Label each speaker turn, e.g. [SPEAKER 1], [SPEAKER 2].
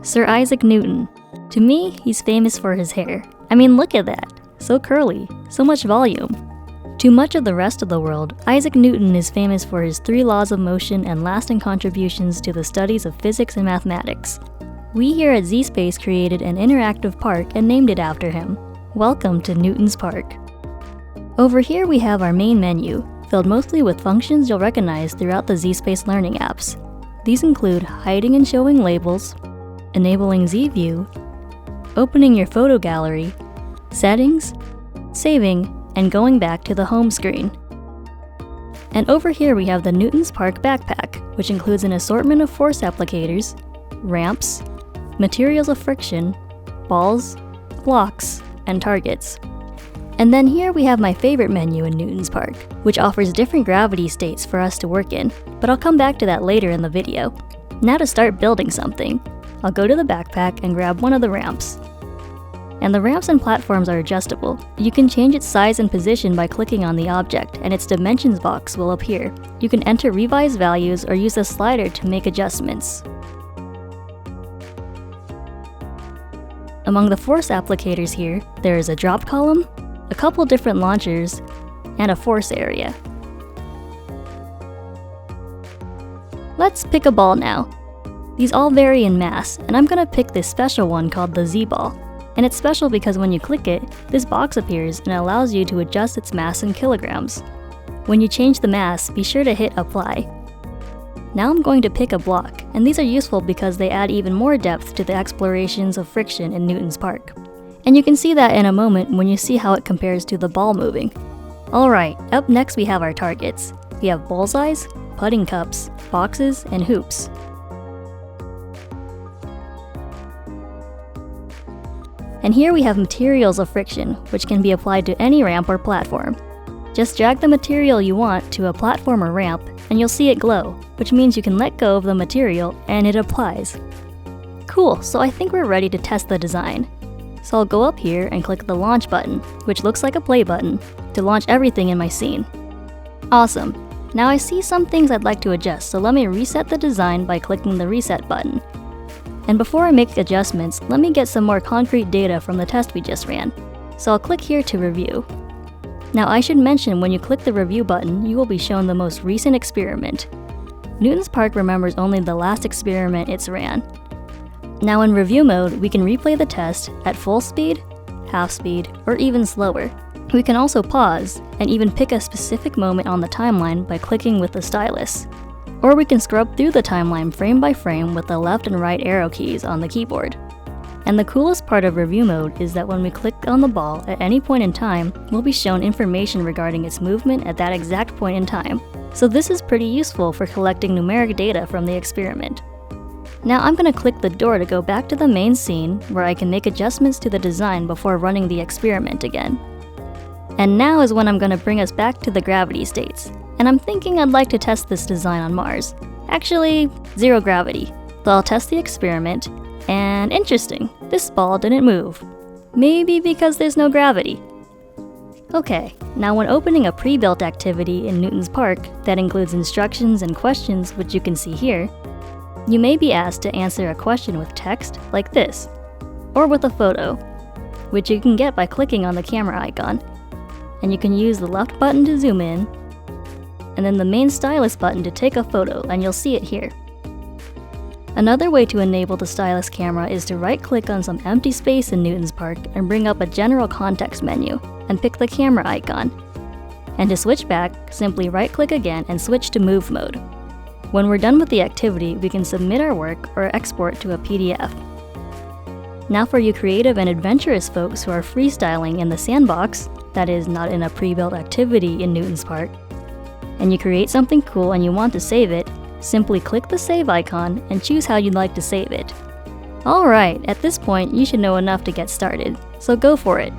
[SPEAKER 1] Sir Isaac Newton. To me, he's famous for his hair. I mean, look at that. So curly, so much volume. To much of the rest of the world, Isaac Newton is famous for his 3 laws of motion and lasting contributions to the studies of physics and mathematics. We here at zSpace created an interactive park and named it after him. Welcome to Newton's Park. Over here we have our main menu, filled mostly with functions you'll recognize throughout the zSpace learning apps. These include hiding and showing labels, enabling Z-View, opening your photo gallery, settings, saving, and going back to the home screen. And over here we have the Newton's Park backpack, which includes an assortment of force applicators, ramps, materials of friction, balls, blocks, and targets. And then here we have my favorite menu in Newton's Park, which offers different gravity states for us to work in, but I'll come back to that later in the video. Now to start building something, I'll go to the backpack and grab one of the ramps. And the ramps and platforms are adjustable. You can change its size and position by clicking on the object, and its dimensions box will appear. You can enter revised values or use a slider to make adjustments. Among the force applicators here, there is a drop column, a couple different launchers, and a force area. Let's pick a ball now. These all vary in mass, and I'm gonna pick this special one called the Z-ball. And it's special because when you click it, this box appears and allows you to adjust its mass in kilograms. When you change the mass, be sure to hit apply. Now I'm going to pick a block, and these are useful because they add even more depth to the explorations of friction in Newton's Park. And you can see that in a moment when you see how it compares to the ball moving. Alright, up next we have our targets. We have bullseyes, putting cups, boxes, and hoops. And here we have materials of friction, which can be applied to any ramp or platform. Just drag the material you want to a platform or ramp, and you'll see it glow, which means you can let go of the material and it applies. Cool, so I think we're ready to test the design. So I'll go up here and click the launch button, which looks like a play button, to launch everything in my scene. Awesome. Now I see some things I'd like to adjust, so let me reset the design by clicking the reset button. And before I make adjustments, let me get some more concrete data from the test we just ran. So I'll click here to review. Now I should mention when you click the review button, you will be shown the most recent experiment. Newton's Park remembers only the last experiment it's ran. Now in review mode, we can replay the test at full speed, half speed, or even slower. We can also pause and even pick a specific moment on the timeline by clicking with the stylus. Or we can scrub through the timeline frame by frame with the left and right arrow keys on the keyboard. And the coolest part of review mode is that when we click on the ball at any point in time, we'll be shown information regarding its movement at that exact point in time. So this is pretty useful for collecting numeric data from the experiment. Now I'm going to click the door to go back to the main scene where I can make adjustments to the design before running the experiment again. And now is when I'm going to bring us back to the gravity states. And I'm thinking I'd like to test this design on Mars. Actually, 0 gravity. So I'll test the experiment, and interesting, this ball didn't move. Maybe because there's no gravity. Okay, now when opening a pre-built activity in Newton's Park that includes instructions and questions, which you can see here, you may be asked to answer a question with text like this, or with a photo, which you can get by clicking on the camera icon. And you can use the left button to zoom in, and then the main stylus button to take a photo, and you'll see it here. Another way to enable the stylus camera is to right-click on some empty space in Newton's Park and bring up a general context menu, and pick the camera icon. And to switch back, simply right-click again and switch to move mode. When we're done with the activity, we can submit our work or export to a PDF. Now for you creative and adventurous folks who are freestyling in the sandbox, that is not in a pre-built activity in Newton's Park, and you create something cool and you want to save it, simply click the save icon and choose how you'd like to save it. Alright, at this point you should know enough to get started, so go for it.